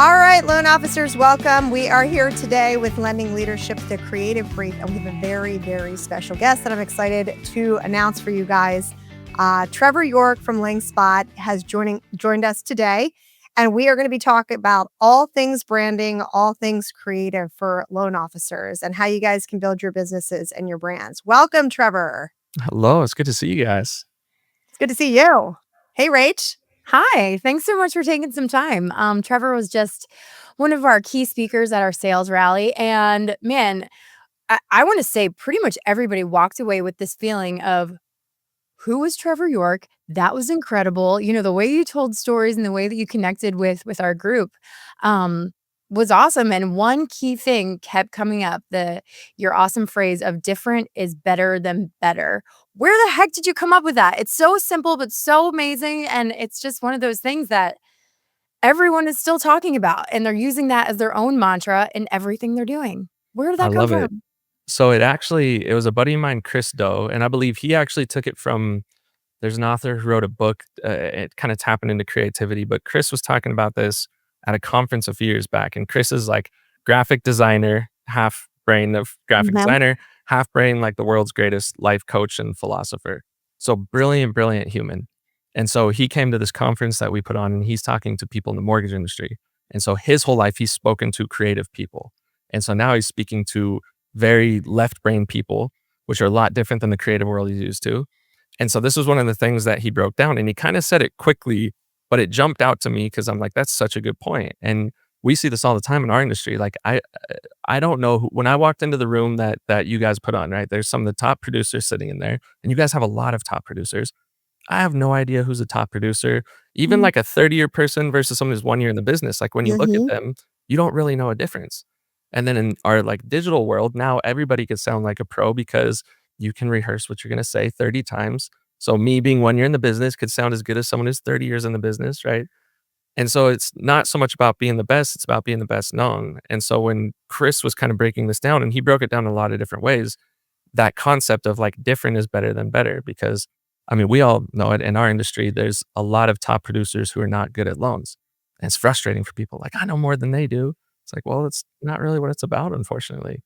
All right, loan officers, welcome. We are here today with Lending Leadership, the Creative Brief, and we have a very, very special guest that I'm excited to announce for you guys. Trevor York from Linkspot has joined us today, and we are going to be talking about all things branding, all things creative for loan officers, and how you guys can build your businesses and your brands. Welcome, Trevor. Hello, it's good to see you guys. It's good to see you. Hey, Rach. Hi, thanks so much for taking some time. Trevor was just one of our key speakers at our sales rally. And man, I want to say pretty much everybody walked away with this feeling of who was Trevor York? That was incredible. You know, the way you told stories and the way that you connected with our group was awesome. And one key thing kept coming up, your awesome phrase of different is better than better. Where the heck did you come up with that? It's so simple, but so amazing. And it's just one of those things that everyone is still talking about. And they're using that as their own mantra in everything they're doing. Where did I that come love it. from? So it was a buddy of mine, Chris Doe, and I believe he actually took it from. There's an author who wrote a book. It kind of tapping into creativity, but Chris was talking about this at a conference a few years back. And Chris is like graphic designer, half brain of graphic Mhm. designer, half brain like the world's greatest life coach and philosopher. So brilliant, brilliant human. And so he came to this conference that we put on, and he's talking to people in the mortgage industry. And so his whole life, he's spoken to creative people. And so now he's speaking to very left brain people, which are a lot different than the creative world he's used to. And so this was one of the things that he broke down, and he kind of said it quickly, but it jumped out to me because I'm like, that's such a good point. And we see this all the time in our industry. Like I don't know when I walked into the room that you guys put on, right? There's some of the top producers sitting in there, and you guys have a lot of top producers. I have no idea who's a top producer. Even like a 30-year person versus someone who's 1 year in the business. Like when you look at Mm-hmm. them, you don't really know a difference. And then in our like digital world, now everybody could sound like a pro because you can rehearse what you're going to say 30 times. So me being 1 year in the business could sound as good as someone who's 30 years in the business, right? And so it's not so much about being the best, it's about being the best known. And so when Chris was kind of breaking this down, and he broke it down in a lot of different ways, that concept of like different is better than better. Because I mean, we all know it in our industry, there's a lot of top producers who are not good at loans. And it's frustrating for people. Like, I know more than they do. It's like, well, it's not really what it's about, unfortunately.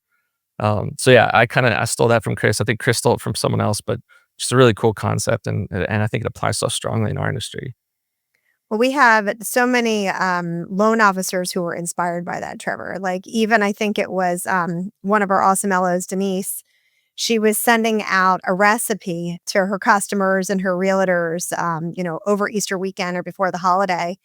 So yeah, I stole that from Chris. I think Chris stole it from someone else, but just a really cool concept, and I think it applies so strongly in our industry. Well, we have so many loan officers who were inspired by that, Trevor. Like, even I think it was one of our awesome LOs, Denise. She was sending out a recipe to her customers and her realtors, over Easter weekend or before the holiday.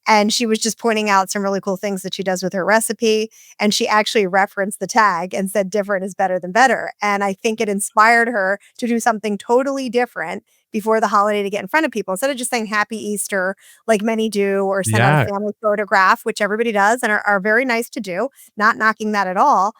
And she was just pointing out some really cool things that she does with her recipe. And she actually referenced the tag and said, different is better than better. And I think it inspired her to do something totally different before the holiday to get in front of people. Instead of just saying Happy Easter, like many do, or send out a Yeah, family photograph, which everybody does and are very nice to do, not knocking that at all.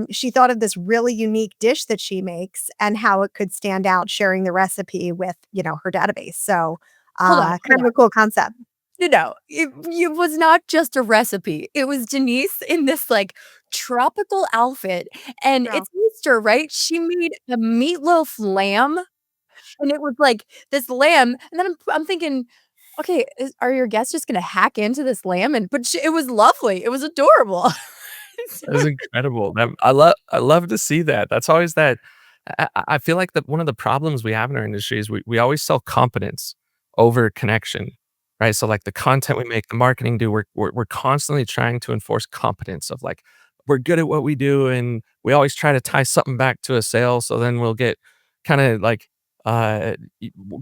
She thought of this really unique dish that she makes and how it could stand out sharing the recipe with, her database. So, Hold on, hold kind of a on. cool concept. No, it was not just a recipe. It was Denise in this, like, tropical outfit, and Yeah. it's Easter, right? She made a meatloaf lamb, and it was, like, this lamb, and then I'm thinking, "Okay, are your guests just gonna hack into this lamb?" But it was lovely, it was adorable. that was incredible. I love to see that. That's always that. I feel like that one of the problems we have in our industry is we always sell competence over connection, right? So like the content we make, the marketing do, we're constantly trying to enforce competence of like we're good at what we do, and we always try to tie something back to a sale. So then we'll get kind of like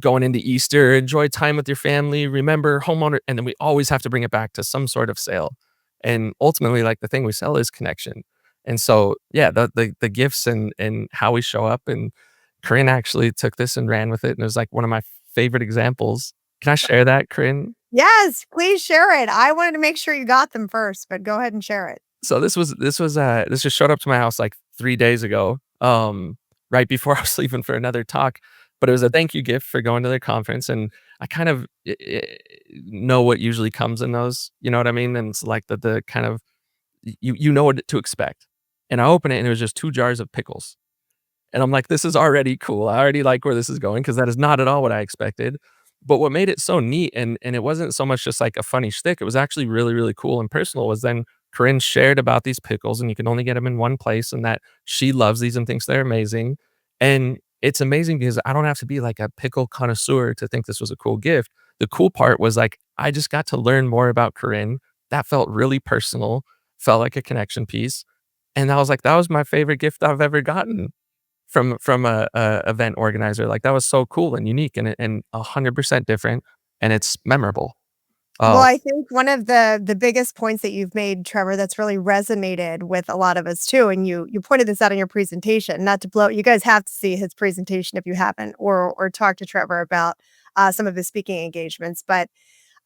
going into Easter, enjoy time with your family, remember homeowner, and then we always have to bring it back to some sort of sale. And ultimately, like the thing we sell is connection. And so, yeah, the gifts and how we show up, and Corinne actually took this and ran with it, and it was like one of my favorite examples. Can I share that, Corinne? Yes, please share it. I wanted to make sure you got them first, but go ahead and share it. So this just showed up to my house like 3 days ago, right before I was leaving for another talk, but it was a thank you gift for going to their conference, and I kind of know what usually comes in those, you know what I mean? And it's like the kind of you know what to expect. And I open it, and it was just 2 jars of pickles. And I'm like, "This is already cool. I already like where this is going because that is not at all what I expected." But what made it so neat, and it wasn't so much just like a funny shtick, it was actually really, really cool and personal, was then Corinne shared about these pickles, and you can only get them in one place, and that she loves these and thinks they're amazing. And it's amazing because I don't have to be like a pickle connoisseur to think this was a cool gift. The cool part was like I just got to learn more about Corinne. That felt really personal, felt like a connection piece. And I was like, that was my favorite gift I've ever gotten from a event organizer. Like, that was so cool and unique and 100% different, and it's memorable. Well, Oh, I think one of the biggest points that you've made, Trevor, that's really resonated with a lot of us too, and you pointed this out in your presentation. Not to blow, you guys have to see his presentation if you haven't, or talk to Trevor about some of his speaking engagements. But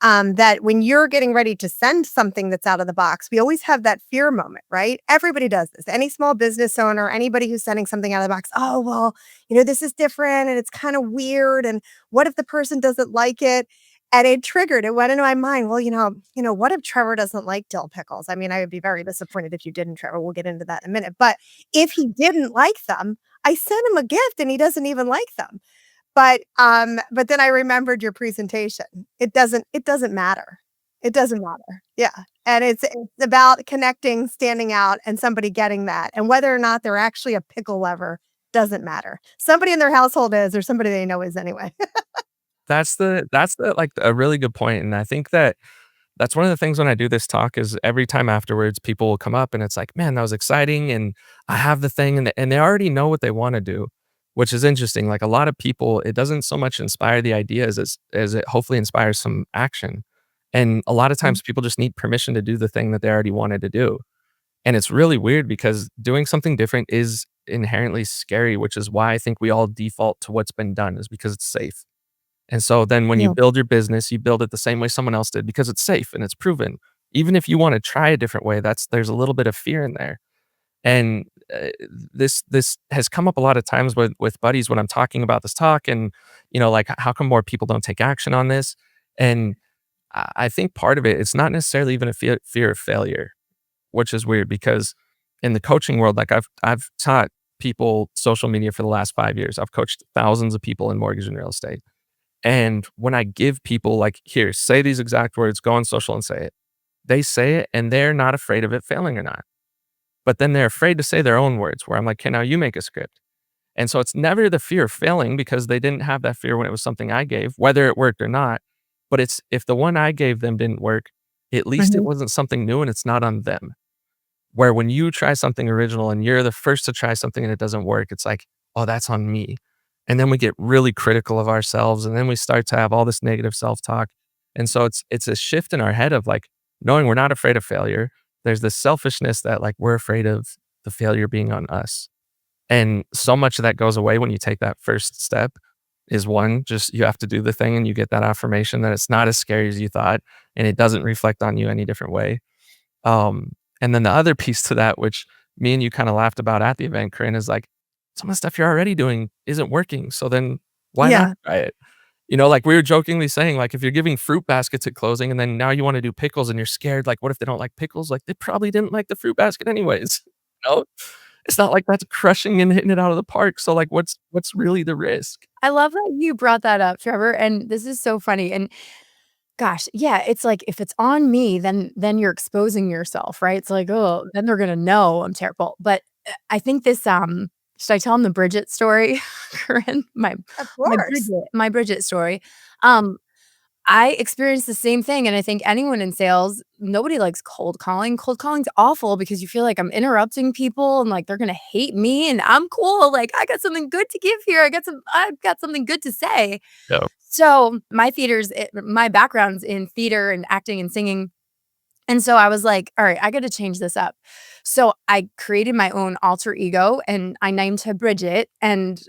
that when you're getting ready to send something that's out of the box, we always have that fear moment, right? Everybody does this. Any small business owner, anybody who's sending something out of the box, oh, well, this is different and it's kind of weird. And what if the person doesn't like it? And it triggered, it went into my mind. Well, what if Trevor doesn't like dill pickles? I mean, I would be very disappointed if you didn't, Trevor. We'll get into that in a minute. But if he didn't like them, I sent him a gift and he doesn't even like them. But then I remembered your presentation. It doesn't matter. It doesn't matter. Yeah. And it's about connecting, standing out, and somebody getting that. And whether or not they're actually a pickle lover doesn't matter. Somebody in their household is, or somebody they know is anyway. that's like a really good point, and I think that's one of the things when I do this talk is every time afterwards, people will come up and it's like, "Man, that was exciting, and I have the thing," and they already know what they wanna do, which is interesting. Like, a lot of people, it doesn't so much inspire the ideas as it hopefully inspires some action, and a lot of Mm. times people just need permission to do the thing that they already wanted to do, and it's really weird because doing something different is inherently scary, which is why I think we all default to what's been done is because it's safe. And so then when you Yeah. build your business, you build it the same way someone else did because it's safe and it's proven. Even if you wanna try a different way, there's a little bit of fear in there. And, this has come up a lot of times with buddies when I'm talking about this talk and, like, how come more people don't take action on this? And I think part of it's not necessarily even a fear of failure, which is weird because in the coaching world, like, I've taught people social media for the last 5 years. I've coached thousands of people in mortgage and real estate. And when I give people like, "Here, say these exact words, go on social and say it." They say it and they're not afraid of it failing or not. But then they're afraid to say their own words where I'm like, "Okay, now you make a script." And so it's never the fear of failing because they didn't have that fear when it was something I gave, whether it worked or not. But it's if the one I gave them didn't work, at least it Mhm. wasn't something new and it's not on them. Where when you try something original and you're the first to try something and it doesn't work, it's like, "Oh, that's on me." And then we get really critical of ourselves, and then we start to have all this negative self-talk. And so it's a shift in our head of, like, knowing we're not afraid of failure. There's this selfishness that, like, we're afraid of the failure being on us. And so much of that goes away when you take that first step is, 1, just you have to do the thing and you get that affirmation that it's not as scary as you thought, and it doesn't reflect on you any different way. And then the other piece to that, which me and you kinda laughed about at the event, Corinne, is like, some of the stuff you're already doing isn't working, so then why not Yeah. try it? Like, we were jokingly saying, like, if you're giving fruit baskets at closing and then now you wanna do pickles and you're scared, like, what if they don't like pickles? Like, they probably didn't like the fruit basket anyways, you know? It's not like that's crushing and hitting it out of the park, so, like, what's really the risk? I love that you brought that up, Trevor, and this is so funny, and gosh, yeah, it's like, if it's on me, then you're exposing yourself, right? It's like, "Oh, then they're gonna know I'm terrible." But, I think this, should I tell them the Bridget story? Corinne? Of My course. Bridget story. Um, I experienced the same thing, and I think anyone in sales, nobody likes cold calling. Cold calling's awful because you feel like I'm interrupting people and, like, they're gonna hate me, and I'm cool, like, I got something good to give here. I've got something good to say. Yeah. So, my background's in theater and acting and singing, and so I was like, "All right, I gotta change this up." So I created my own alter ego, and I named her Bridget, and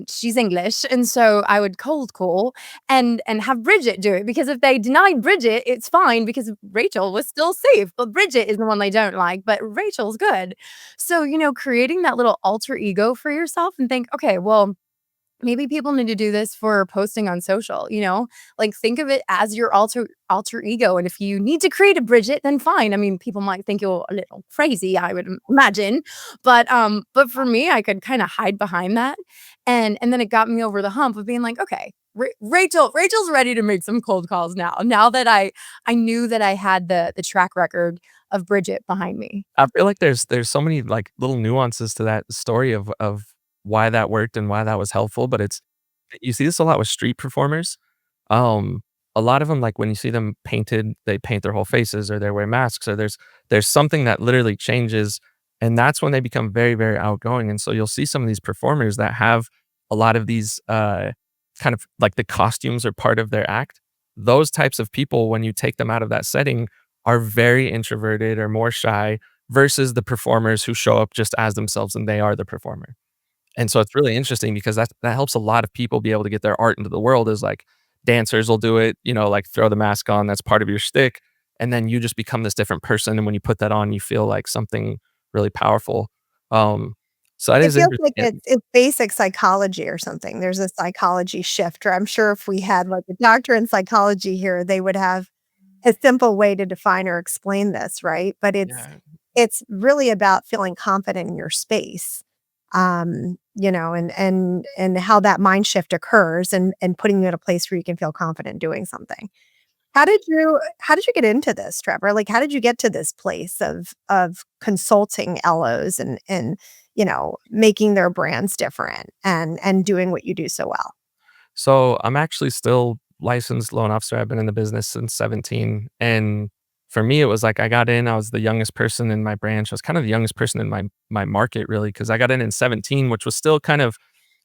she's English, and so I would cold call and have Bridget do it, because if they denied Bridget, it's fine because Rachel was still safe, but Bridget is the one they don't like, but Rachel's good. So, creating that little alter ego for yourself and think, "Okay, well, maybe people need to do this for posting on social," Like, think of it as your alter ego, and if you need to create a Bridget, then fine. I mean, people might think you're a little crazy, I would imagine, but for me, I could kinda hide behind that, and then it got me over the hump of being like, "Okay, Rachel's ready to make some cold calls now. Now that I knew that I had the track record of Bridget behind me. I feel like there's so many, like, little nuances to that story of why that worked and why that was helpful, but it's you see this a lot with street performers. Um, a lot of them, like, when you see them painted, they paint their whole faces or they wear masks or there's something that literally changes, and that's when they become very, very outgoing, and so you'll see some of these performers that have a lot of these, kind of like the costumes are part of their act. Those types of people, when you take them out of that setting, are very introverted or more shy versus the performers who show up just as themselves and they are the performer. And so it's really interesting because that helps a lot of people be able to get their art into the world is like dancers will do it, like throw the mask on, that's part of your shtick. And then you just become this different person. And when you put that on, you feel like something really powerful. Um, so that It is feels like interesting. it's basic psychology or something. There's a psychology shift, or I'm sure if we had, like, a doctor in psychology here, they would have a simple way to define or explain this, right? But Yeah. it's really about feeling confident in your space, and how that mind shift occurs and putting you in a place where you can feel confident doing something. How did you get into this, Trevor? Like, how did you get to this place of consulting LOs and making their brands different and doing what you do so well? So I'm actually still licensed loan officer. I've been in the business since 17. And for me, it was like I got in, I was the youngest person in my branch. I was kind of the youngest person in my market, really, because I got in 17, which was still kind of,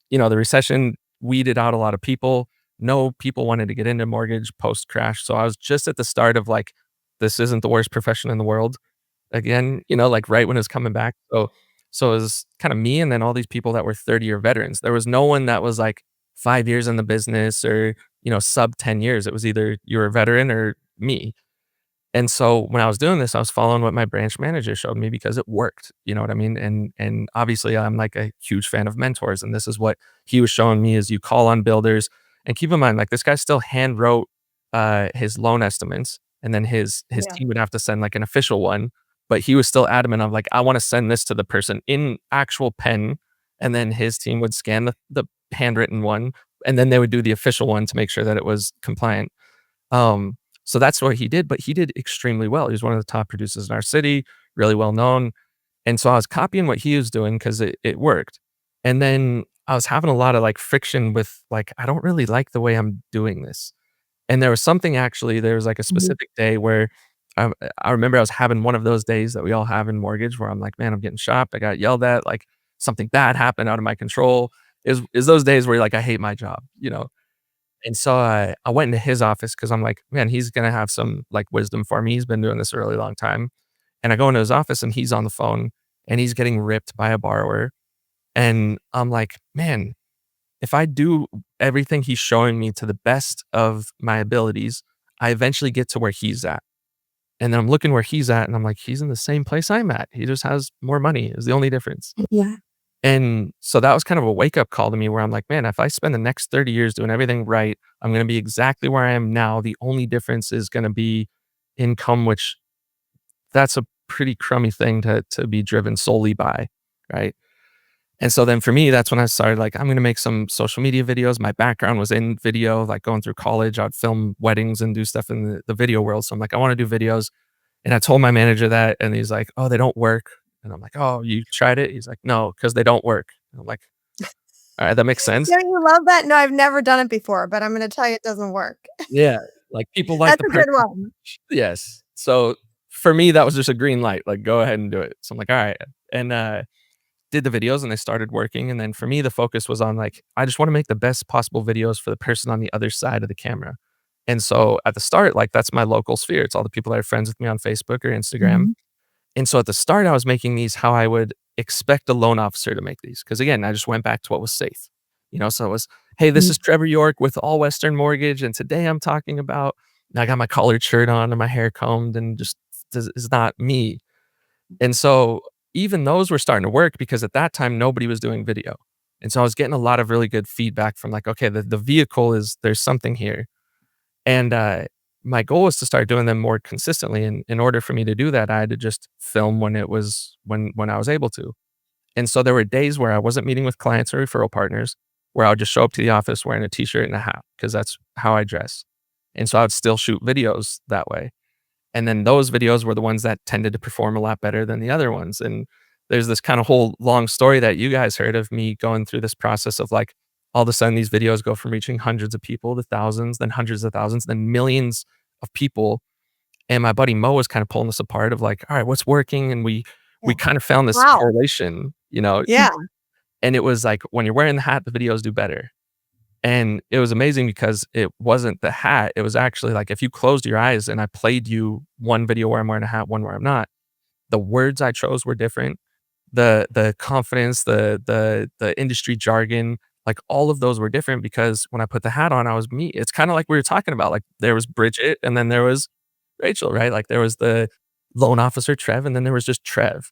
the recession weeded out a lot of people. No people wanted to get into mortgage post crash. So I was just at the start of like, this isn't the worst profession in the world again, like right when it was coming back. So it was kind of me and then all these people that were 30-year veterans. There was no one that was like 5 years in the business or, sub 10 years. It was either you were a veteran or me. And so when I was doing this, I was following what my branch manager showed me because it worked. You know what I mean? And obviously I'm like a huge fan of mentors. And this is what he was showing me is you call on builders and keep in mind, like this guy still hand wrote his loan estimates and then his Yeah. team would have to send like an official one. But he was still adamant of like, I want to send this to the person in actual pen. And then his team would scan the handwritten one and then they would do the official one to make sure that it was compliant. Um, so that's what he did, but he did extremely well. He was one of the top producers in our city, really well known. And so I was copying what he was doing because it worked. And then I was having a lot of like friction with like, I don't really like the way I'm doing this. And there was something actually, there was like a Mhm. specific day where I, I remember I was having one of those days that we all have in mortgage where I'm like, man, I'm getting shopped. I got yelled at, like something bad happened out of my control. Is those days where you're like, I hate my job. And so I went into his office because 'cause I'm like, "Man, he's gonna have some, like, wisdom for me." He's been doing this a really long time. And I go into his office and he's on the phone and he's getting ripped by a borrower. And I'm like, "Man, if I do everything he's showing me to the best of my abilities, I eventually get to where he's at." And then I'm looking where he's at and I'm like, "He's in the same place I'm at. He just has more money is the only difference." Yeah. And so that was kind of a wake up call to me where I'm like, man, if I spend the next 30 years doing everything right, I'm going to be exactly where I am now. The only difference is going to be income, which that's a pretty crummy thing to be driven solely by. Right. And so then for me, that's when I started like, I'm going to make some social media videos. My background was in video, like going through college, I'd film weddings and do stuff in the video world. So I'm like, I want to do videos. And I told my manager that, and he's like, "Oh, they don't work." And I'm like, "Oh, you tried it?" He's like, "No, because they don't work." And I'm like, "All right, that makes sense." Don't you love that? No, I've never done it before, but I'm gonna tell you it doesn't work. Yeah, like, people like That's the a good perfect one. yes. So, for me, that was just a green light, like, go ahead and do it. So I'm like, "Alright." And, did the videos and they started working, and then for me, the focus was on, like, I just wanna make the best possible videos for the person on the other side of the camera. And so, at the start, like, that's my local sphere. It's all the people that are friends with me on Facebook or Instagram. Mhm. And so at the start, I was making these how I would expect a loan officer to make these. Cause again, I just went back to what was safe. So it was, hey, this Mhm. is Trevor York with All Western Mortgage. And today I'm talking about, and I got my collared shirt on and my hair combed and just this is not me. And so even those were starting to work because at that time, nobody was doing video. And so I was getting a lot of really good feedback from like, okay, the vehicle is, there's something here. And, my goal was to start doing them more consistently, and in order for me to do that, I had to just film when it was when I was able to. And so there were days where I wasn't meeting with clients or referral partners. where I would just show up to the office wearing a t-shirt and a hat because that's how I dress. And so I would still shoot videos that way. And then those videos were the ones that tended to perform a lot better than the other ones. And there's this kind of whole long story that you guys heard of me going through this process of like all of a sudden these videos go from reaching hundreds of people to thousands, then hundreds of thousands, then millions of people. And my buddy Mo was kind of pulling this apart of like, all right, what's working? And we Yeah. kind of found this Wow. correlation, you know, Yeah. and it was like when you're wearing the hat, the videos do better. And it was amazing because it wasn't the hat. It was actually like if you closed your eyes and I played you one video where I'm wearing a hat, one where I'm not, the words I chose were different. The confidence, the industry jargon, like all of those were different because when I put the hat on, I was me. It's kind of like we were talking about. Like there was Bridget and then there was Rachel, right? Like there was the loan officer Trev and then there was just Trev.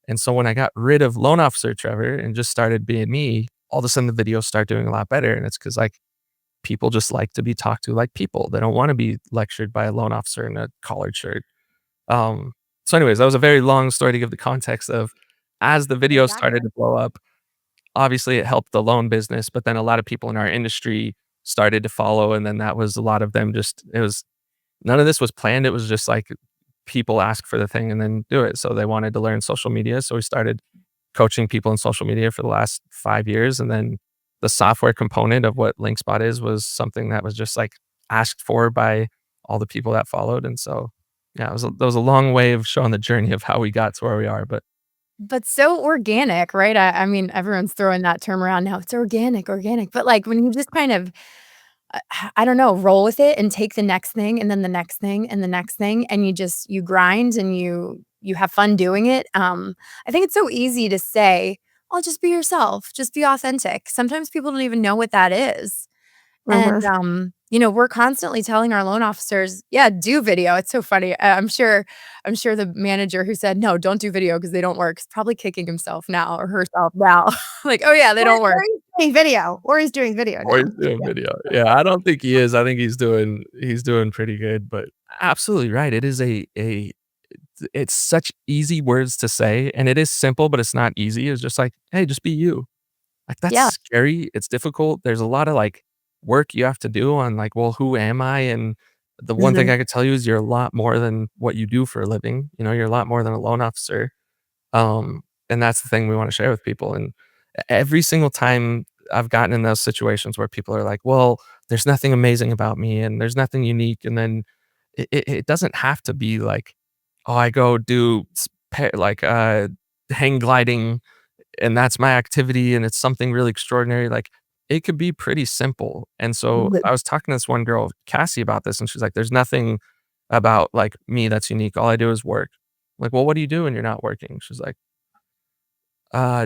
And so when I got rid of loan officer Trevor and just started being me, all of a sudden the videos start doing a lot better. And it's because like people just like to be talked to like people. They don't want to be lectured by a loan officer in a collared shirt. Um, so anyways, that was a very long story to give the context of as the I videos got started to blow up, obviously it helped the loan business, but then a lot of people in our industry started to follow. And then that was a lot of them just, it was none of this was planned. It was just like people ask for the thing and then do it. So they wanted to learn social media. So we started coaching people in social media for the last 5 years. And then the software component of what Linkspot is was something that was just like asked for by all the people that followed. And so, yeah, that was a long way of showing the journey of how we got to where we are. But so organic, right? I mean, everyone's throwing that term around now. It's organic. But like when you just kind of, I don't know, roll with it and take the next thing and then the next thing and the next thing, and you grind and you have fun doing it. I think it's so easy to say, "Oh, just be yourself, just be authentic." Sometimes people don't even know what that is. And, Mhm. we're constantly telling our loan officers, "Yeah, do video." It's so funny. I'm sure the manager who said, "No, don't do video because they don't work," is probably kicking himself now or herself now. Like, "Oh, yeah, they don't Or work." he's doing video Or now. he's doing video. Yeah, I don't think he is. I think he's doing pretty good, but absolutely right. It is it's such easy words to say, and it is simple, but it's not easy. It's just like, "Hey, just be you." Like, that's Yeah, scary. It's difficult. There's a lot of, like, work you have to do on, like, "Well, who am I?" And the one thing Mhm. I could tell you is you're a lot more than what you do for a living. You know, you're a lot more than a loan officer. And that's the thing we wanna share with people, and every single time I've gotten in those situations where people are like, "Well, there's nothing amazing about me, and there's nothing unique," and then it doesn't have to be like, "Oh, I go do hang gliding, and that's my activity, and it's something really extraordinary," like, it could be pretty simple, and so The I was talking to this one girl, Cassie, about this, and she's like, "There's nothing about, like, me that's unique. All I do is work." Like, "Well, what do you do when you're not working?" She's like,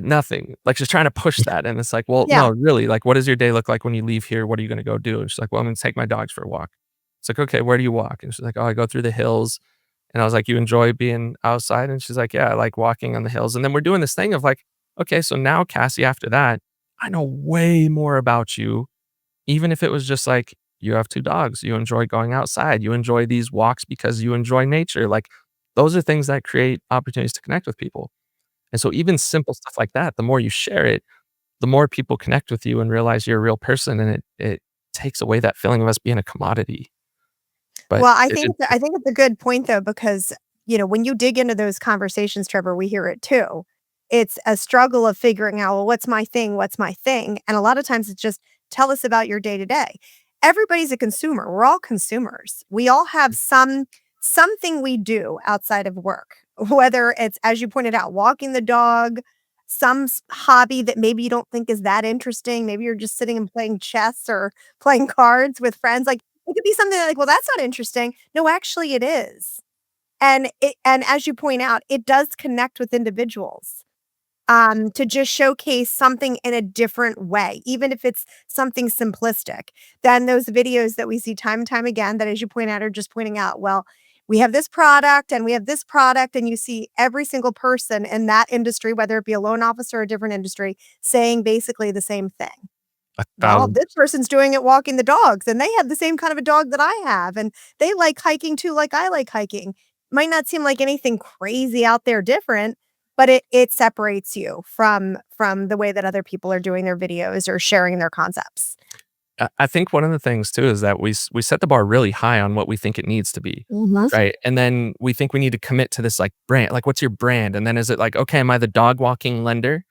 nothing." Like, she's trying to push that, and it's like, "Well, Yeah. no, really, like, what does your day look like when you leave here? What are you gonna go do?" And she's like, "Well, I'm gonna take my dogs for a walk." It's like, "Okay, where do you walk?" And she's like, "Oh, I go through the hills." And I was like, "You enjoy being outside?" And she's like, "Yeah, I like walking on the hills." And then we're doing this thing of like, "Okay, so now, Cassie, after that, I know way more about you, even if it was just like, you have 2 dogs, you enjoy going outside, you enjoy these walks because you enjoy nature." Like, those are things that create opportunities to connect with people. And so even simple stuff like that, the more you share it, the more people connect with you and realize you're a real person, and it takes away that feeling of us being a commodity. But Well, it I think it's a good point though, because, when you dig into those conversations, Trevor, we hear it too. It's a struggle of figuring out, well, what's my thing? What's my thing? And a lot of times it's just tell us about your day to day. Everybody's a consumer. We're all consumers. We all have something we do outside of work, whether it's, as you pointed out, walking the dog, hobby that maybe you don't think is that interesting. Maybe you're just sitting and playing chess or playing cards with friends. Like, it could be something like, "Well, that's not interesting." No, actually it is. And as you point out, it does connect with individuals, to just showcase something in a different way, even if it's something simplistic. Then those videos that we see time and time again that, as you point out, are just pointing out, well, we have this product and we have this product, and you see every single person in that industry, whether it be a loan officer or a different industry, saying basically the same thing. Well, 1,000. this person's doing it walking the dogs, and they have the same kind of a dog that I have, and they like hiking too, like I like hiking. Might not seem like anything crazy out there different, but it separates you from the way that other people are doing their videos or sharing their concepts. I think one of the things too is that we set the bar really high on what we think it needs to be, Mhm. right? And then we think we need to commit to this like brand. Like, what's your brand? And then is it like, okay, am I the dog walking lender?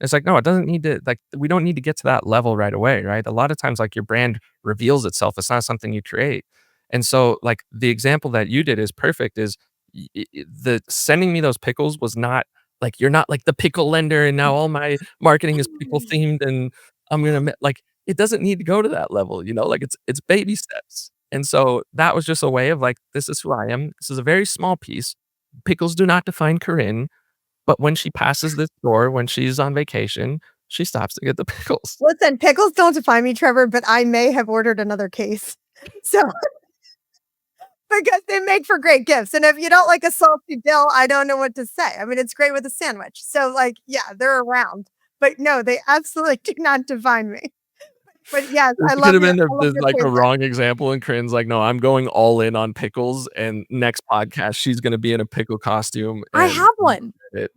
It's like, no, it doesn't need to. Like, we don't need to get to that level right away, right? A lot of times, like your brand reveals itself. It's not something you create. And so, like the example that you did is perfect. Is the sending me those pickles was not like you're not like the pickle lender, and now all my marketing is pickle themed, and I'm gonna like it doesn't need to go to that level, you know, like it's baby steps. And so that was just a way of like, this is who I am. This is a very small piece. Pickles do not define Corinne, but when she passes this door, when she's on vacation, she stops to get the pickles. Listen, pickles don't define me, Trevor, but I may have ordered another case. So because they make for great gifts, and if you don't like a salty dill, I don't know what to say. I mean, it's great with a sandwich. So, like, yeah, they're around, but no, they absolutely do not define me. But yes, This could have been I love your like a playset. wrong example, and Corinne's like, no, I'm going all in on pickles. And next podcast, she's gonna be in a pickle costume I and have one. it.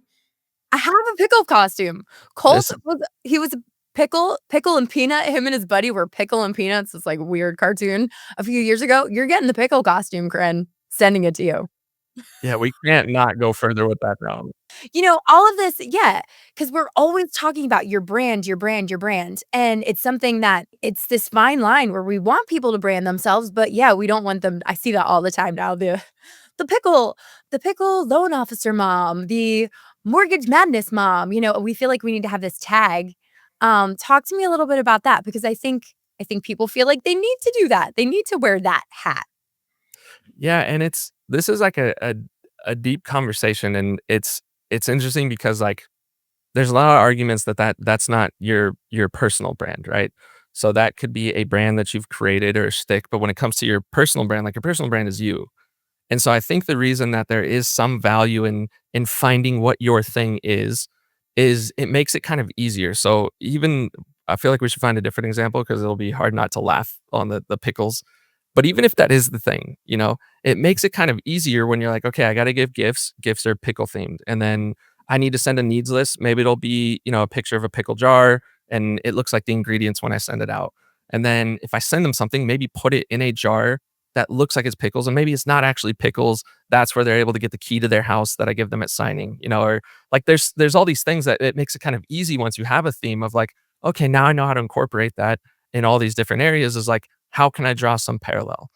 I have a pickle costume. Colt This was a pickle and peanut. Him and his buddy were pickle and peanuts. This like weird cartoon a few years ago. You're getting the pickle costume, Corinne. Sending it to you. Yeah, we can't not go further with that now. You know, all of this, yeah, because we're always talking about your brand, your brand, your brand. And it's something that it's this fine line where we want people to brand themselves, but yeah, we don't want them. I see that all the time now. The pickle, the pickle loan officer mom, the mortgage madness mom. You know, we feel like we need to have this tag. Talk to me a little bit about that because I think people feel like they need to do that. They need to wear that hat. Yeah, and this is like a deep conversation, and it's interesting because like there's a lot of arguments that that's not your personal brand, right? So that could be a brand that you've created or a stick, but when it comes to your personal brand, like your personal brand is you. And so I think the reason that there is some value in finding what your thing is it makes it kind of easier. So even I feel like we should find a different example because it'll be hard not to laugh on the pickles. But even if that is the thing, you know, it makes it kind of easier when you're like, okay, I got to give gifts. Gifts are pickle themed. And then I need to send a needs list. Maybe it'll be, you know, a picture of a pickle jar and it looks like the ingredients when I send it out. And then if I send them something, maybe put it in a jar that looks like it's pickles and maybe it's not actually pickles. That's where they're able to get the key to their house that I give them at signing, you know, or like there's all these things that it makes it kind of easy once you have a theme of like, okay, now I know how to incorporate that in all these different areas is like, how can I draw some parallel?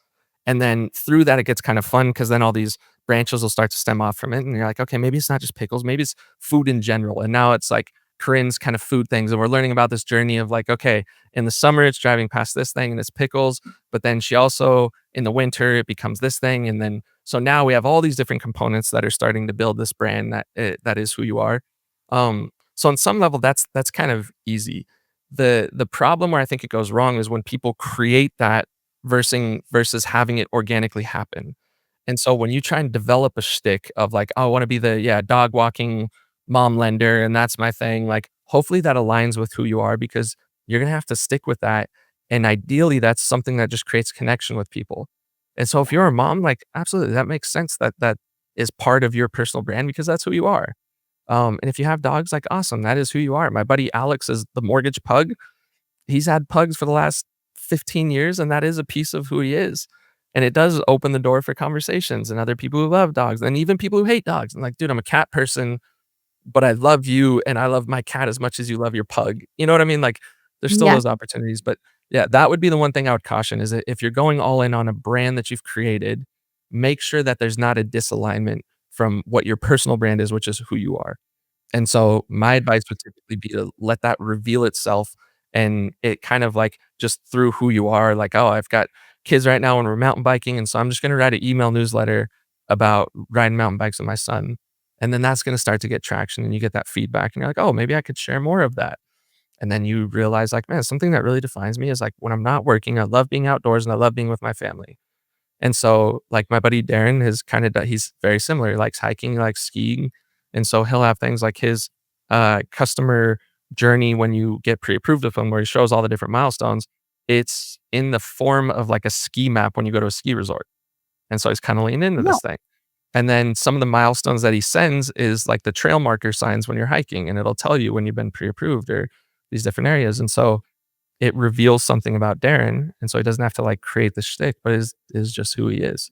And then through that, it gets kind of fun because then all these branches will start to stem off from it. And you're like, okay, maybe it's not just pickles, maybe it's food in general. And now it's like Corinne's kind of food things. And we're learning about this journey of like, okay, in the summer, it's driving past this thing and it's pickles. But then she also, in the winter, it becomes this thing. And then, so now we have all these different components that are starting to build this brand that is who you are. So on some level, that's kind of easy. The problem where I think it goes wrong is when people create that versus having it organically happen. And so when you try and develop a shtick of like, oh, I want to be the dog walking mom lender and that's my thing, like hopefully that aligns with who you are because you're gonna have to stick with that. And ideally that's something that just creates connection with people. And so if you're a mom, like absolutely that makes sense that that is part of your personal brand because that's who you are. And if you have dogs, like awesome, that is who you are. My buddy Alex is the mortgage pug. He's had pugs for the last 15 years, and that is a piece of who he is. And it does open the door for conversations and other people who love dogs and even people who hate dogs. And like, dude, I'm a cat person, but I love you and I love my cat as much as you love your pug. You know what I mean? Like there's still Yeah. those opportunities. But yeah, that would be the one thing I would caution is that if you're going all in on a brand that you've created, make sure that there's not a disalignment from what your personal brand is, which is who you are. And so my advice would typically be to let that reveal itself and it kind of like just through who you are, like, oh, I've got kids right now and we're mountain biking. And so I'm just going to write an email newsletter about riding mountain bikes with my son. And then that's going to start to get traction and you get that feedback and you're like, oh, maybe I could share more of that. And then you realize like, man, something that really defines me is like when I'm not working, I love being outdoors and I love being with my family. And so, like, my buddy Darren has kind of he's very similar. He likes hiking, he likes skiing, and so he'll have things like his, customer journey when you get pre-approved with him, where he shows all the different milestones. It's in the form of, like, a ski map when you go to a ski resort, and so he's kinda leaning into No. this thing. And then some of the milestones that he sends is like the trail marker signs when you're hiking, and it'll tell you when you've been pre-approved or these different areas. And so it reveals something about Darren. And so he doesn't have to like create the shtick, but is just who he is.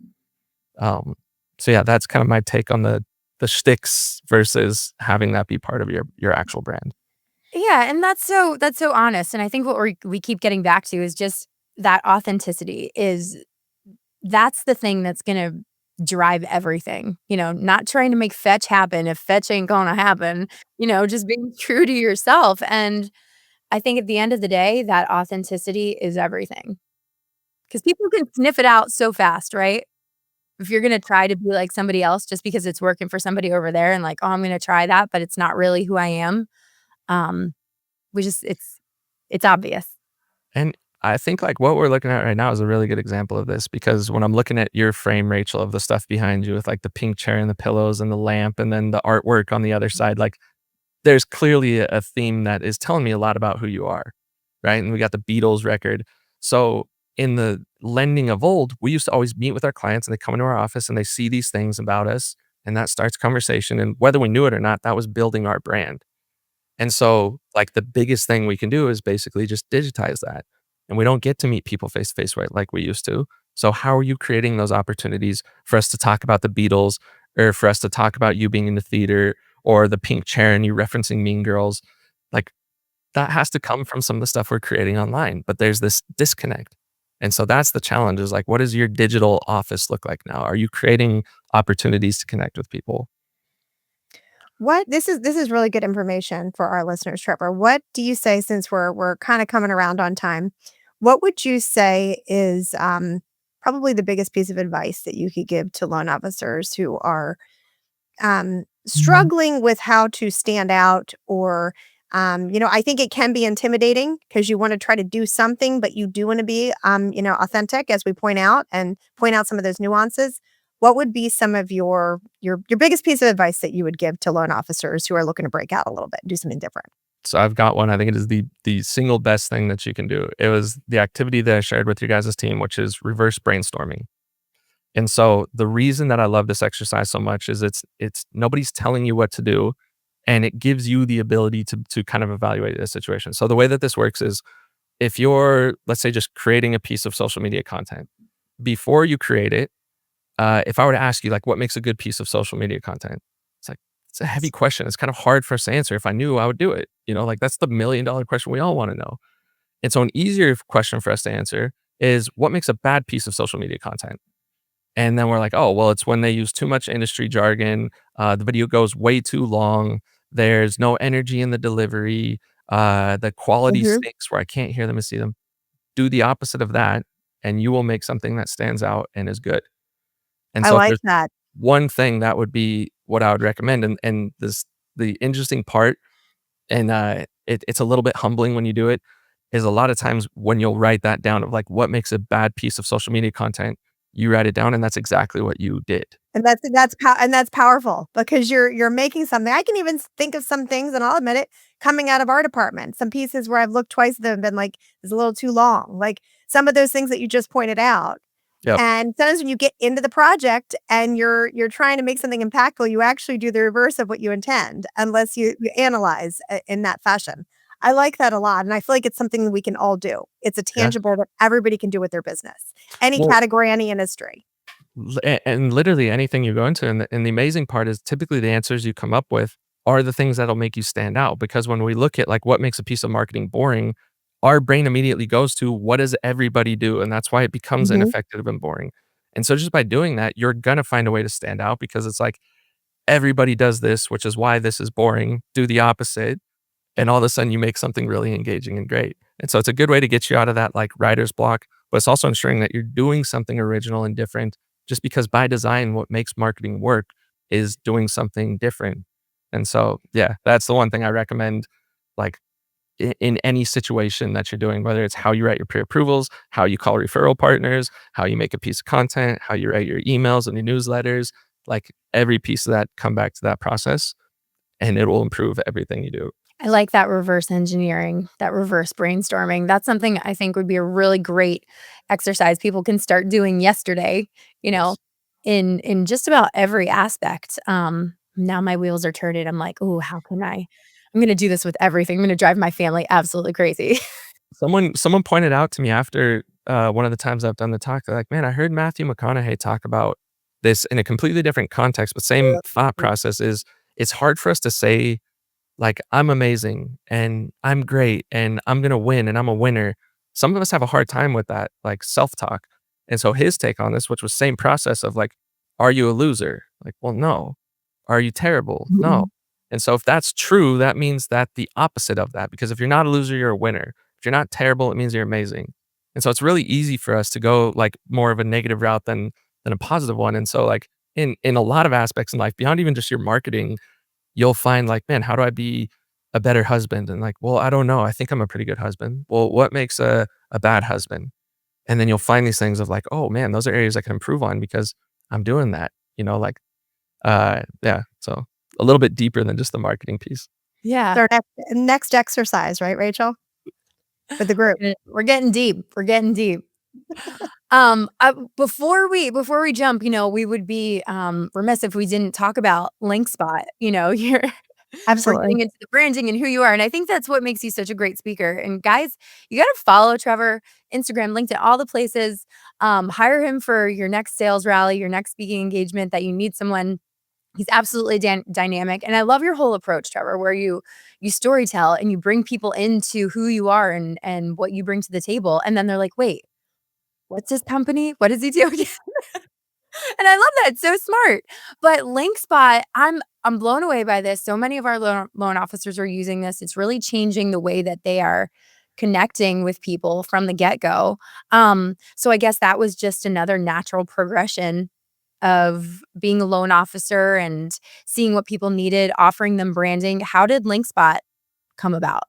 Um, so yeah, that's kind of my take on the shticks versus having that be part of your actual brand. Yeah, and that's so honest, and I think what we keep getting back to is just that authenticity is that's the thing that's gonna drive everything, not trying to make fetch happen if fetch ain't gonna happen, just being true to yourself, and I think at the end of the day, that authenticity is everything because people can sniff it out so fast, right? If you're gonna try to be like somebody else just because it's working for somebody over there and like, "Oh, I'm gonna try that," but it's not really who I am, um, we just it's obvious. And I think like what we're looking at right now is a really good example of this because when I'm looking at your frame, Rachel, of the stuff behind you with like the pink chair and the pillows and the lamp and then the artwork on the other side, like there's clearly a theme that is telling me a lot about who you are, right? And we got the Beatles record. So in the lending of old, we used to always meet with our clients and they come into our office and they see these things about us and that starts conversation. And whether we knew it or not, that was building our brand. And so like the biggest thing we can do is basically just digitize that. And we don't get to meet people face to face right like we used to. So how are you creating those opportunities for us to talk about the Beatles or for us to talk about you being in the theater or the pink chair and you referencing Mean Girls? Like that has to come from some of the stuff we're creating online, but there's this disconnect. And so that's the challenge is like, what does your digital office look like now? Are you creating opportunities to connect with people? What this is really good information for our listeners, Trevor. What do you say since we're kind of coming around on time? What would you say is probably the biggest piece of advice that you could give to loan officers who are struggling with how to stand out or I think it can be intimidating because you want to try to do something, but you do want to be authentic as we point out and point out some of those nuances. What would be some of your biggest piece of advice that you would give to loan officers who are looking to break out a little bit, do something different? So I've got one. I think it is the single best thing that you can do. It was the activity that I shared with your guys' team, which is reverse brainstorming. And so the reason that I love this exercise so much is it's nobody's telling you what to do and it gives you the ability to kind of evaluate the situation. So the way that this works is if you're, let's say, just creating a piece of social media content, before you create it, if I were to ask you like what makes a good piece of social media content, it's like it's a heavy question. It's kind of hard for us to answer. If I knew, I would do it. Like that's the $1 million question we all want to know. And so an easier question for us to answer is what makes a bad piece of social media content? And then we're like, oh, well, it's when they use too much industry jargon. The video goes way too long. There's no energy in the delivery. The quality Mhm. stinks where I can't hear them and see them. Do the opposite of that, and you will make something that stands out and is good. And I so if like there's that. one thing that would be what I would recommend, and the interesting part, and it's a little bit humbling when you do it, is a lot of times when you'll write that down of like what makes a bad piece of social media content, you write it down, and that's exactly what you did. And that's powerful because you're making something. I can even think of some things, and I'll admit it, coming out of our department. Some pieces where I've looked twice at them and been like, "It's a little too long." Like some of those things that you just pointed out. Yep. And sometimes when you get into the project and you're trying to make something impactful, you actually do the reverse of what you intend, unless you analyze in that fashion. I like that a lot, and I feel like it's something that we can all do. It's a Yeah. tangible that everybody can do with their business, any Well, category, any industry. and literally anything you go into, and the amazing part is typically the answers you come up with are the things that'll make you stand out. Because when we look at like what makes a piece of marketing boring, our brain immediately goes to what does everybody do, and that's why it becomes Mhm. ineffective and boring. And so just by doing that, you're gonna find a way to stand out because it's like everybody does this, which is why this is boring. Do the opposite, and all of a sudden you make something really engaging and great. And so it's a good way to get you out of that like writer's block, but it's also ensuring that you're doing something original and different just because by design, what makes marketing work is doing something different. And so, yeah, that's the one thing I recommend, like in any situation that you're doing, whether it's how you write your pre-approvals, how you call referral partners, how you make a piece of content, how you write your emails and your newsletters, like every piece of that, come back to that process and it will improve everything you do. I like that reverse engineering, that reverse brainstorming. That's something I think would be a really great exercise people can start doing yesterday, you know? Yes. in just about every aspect. Now my wheels are turning. I'm like, "Ooh, how can I'm gonna do this with everything. I'm gonna drive my family absolutely crazy." Someone pointed out to me after, one of the times I've done the talk, they're like, "Man, I heard Matthew McConaughey talk about this in a completely different context, but same thought process is it's hard for us to say, like, I'm amazing and I'm great and I'm gonna win and I'm a winner." Some of us have a hard time with that, like, self-talk. And so his take on this, which was same process of like, "Are you a loser?" Like, "Well, no." "Are you terrible?" "No." Mhm. And so if that's true, that means that the opposite of that, because if you're not a loser, you're a winner. If you're not terrible, it means you're amazing. And so it's really easy for us to go like more of a negative route than a positive one. And so like in a lot of aspects in life, beyond even just your marketing, you'll find like, man, how do I be a better husband? And like, well, I don't know. I think I'm a pretty good husband. Well, what makes a bad husband? And then you'll find these things of like, oh man, those are areas I can improve on because I'm doing that, like, yeah. So a little bit deeper than just the marketing piece. Yeah. It's our next exercise, right, Rachel? For the group. We're getting deep. We're getting deep. Before we jump, we would be remiss if we didn't talk about Linkspot. You're we're Absolutely. getting into the branding and who you are, and I think that's what makes you such a great speaker. And guys, you got to follow Trevor, Instagram, LinkedIn, all the places. Hire him for your next sales rally, your next speaking engagement that you need someone. He's absolutely dynamic, and I love your whole approach, Trevor, where you storytell and you bring people into who you are and what you bring to the table, and then they're like, "Wait, what's his company? What does he do again?" And I love that, it's so smart. But Linkspot, I'm blown away by this. So many of our loan officers are using this. It's really changing the way that they are connecting with people from the get-go. So I guess that was just another natural progression of being a loan officer and seeing what people needed, offering them branding. How did Linkspot come about?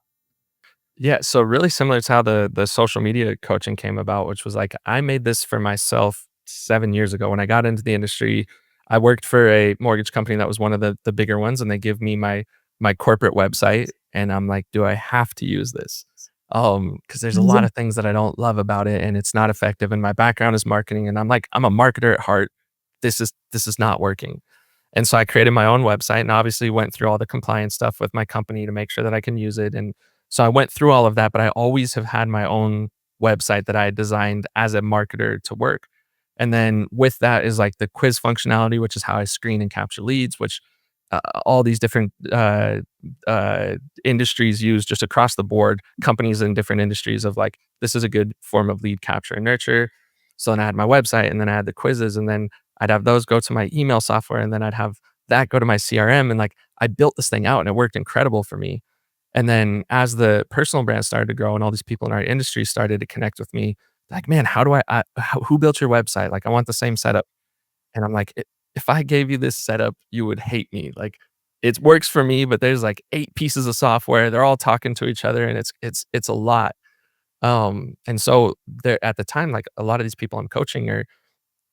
Yeah, so really similar to how the social media coaching came about, which was like I made this for myself 7 years ago when I got into the industry. I worked for a mortgage company that was one of the bigger ones, and they give me my corporate website, and I'm like, "Do I have to use this?" Because there's a lot Yeah. of things that I don't love about it, and it's not effective, and my background is marketing, and I'm like, I'm a marketer at heart. This is not working. And so I created my own website and obviously went through all the compliance stuff with my company to make sure that I can use it. And so I went through all of that, but I always have had my own website that I had designed as a marketer to work. And then with that is like the quiz functionality, which is how I screen and capture leads, which all these different industries use just across the board, companies in different industries of like, this is a good form of lead capture and nurture. So then I had my website and then I had the quizzes and then I'd have those go to my email software and then I'd have that go to my CRM. And like I built this thing out and it worked incredible for me. And then as the personal brand started to grow and all these people in our industry started to connect with me, like, man, how do who built your website? Like, I want the same setup. And I'm like, If I gave you this setup, you would hate me." Like, it works for me, but there's like 8 pieces of software. They're all talking to each other and it's a lot. And so there at the time, like a lot of these people I'm coaching are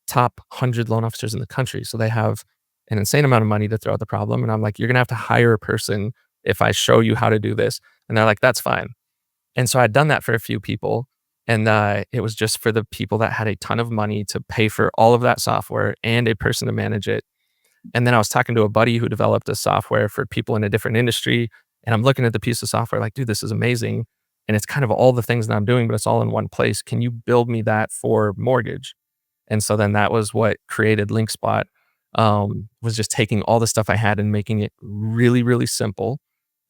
top 100 loan officers in the country. So they have an insane amount of money to throw at the problem. And I'm like, "You're gonna have to hire a person if I show you how to do this." And they're like, "That's fine." And so I'd done that for a few people, and, it was just for the people that had a ton of money to pay for all of that software and a person to manage it. And then I was talking to a buddy who developed a software for people in a different industry, and I'm looking at the piece of software like, "Dude, this is amazing, and it's kind of all the things that I'm doing, but it's all in one place. Can you build me that for mortgage?" And so then that was what created Linkspot, was just taking all the stuff I had and making it really, really simple.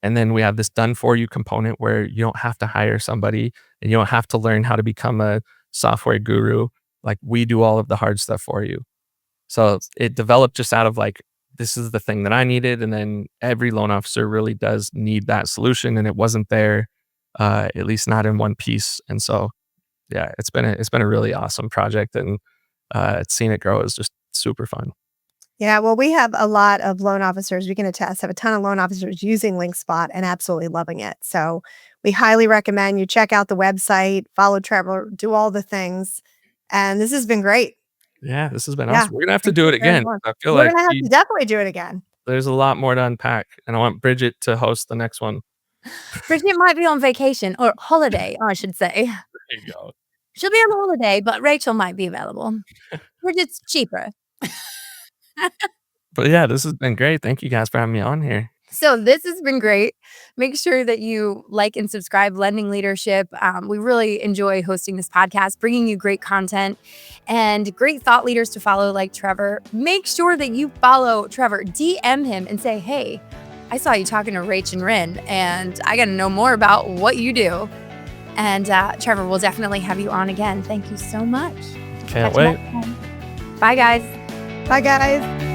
And then we have this done for you component where you don't have to hire somebody and you don't have to learn how to become a software guru. Like we do all of the hard stuff for you. So it developed just out of like, this is the thing that I needed. And then every loan officer really does need that solution. And it wasn't there, at least not in one piece. And so, yeah, it's been a really awesome project. And seeing it grow is just super fun. Yeah, well, we have a lot of loan officers, we can attest, have a ton of loan officers using Linkspot and absolutely loving it. So we highly recommend you check out the website, follow Trevor, do all the things. And this has been great. Yeah, this has been Yeah. awesome. We're gonna have to Thank do you it very again. much. I feel We're like gonna have to definitely do it again. there's a lot more to unpack, and I want Bridget to host the next one. Bridget might be on vacation or holiday, I should say. There you go. She'll be on holiday, but Rachel might be available. Bridget's cheaper. But yeah, this has been great. Thank you guys for having me on here. So this has been great. Make sure that you like and subscribe Lending Leadership. We really enjoy hosting this podcast, bringing you great content and great thought leaders to follow like Trevor. Make sure that you follow Trevor, DM him and say, hey, I saw you talking to Rach and Rin, and I got to know more about what you do. And Trevor, we'll definitely have you on again. Thank you so much. Can't Catch you wait. next time. Bye, guys. Bye, guys.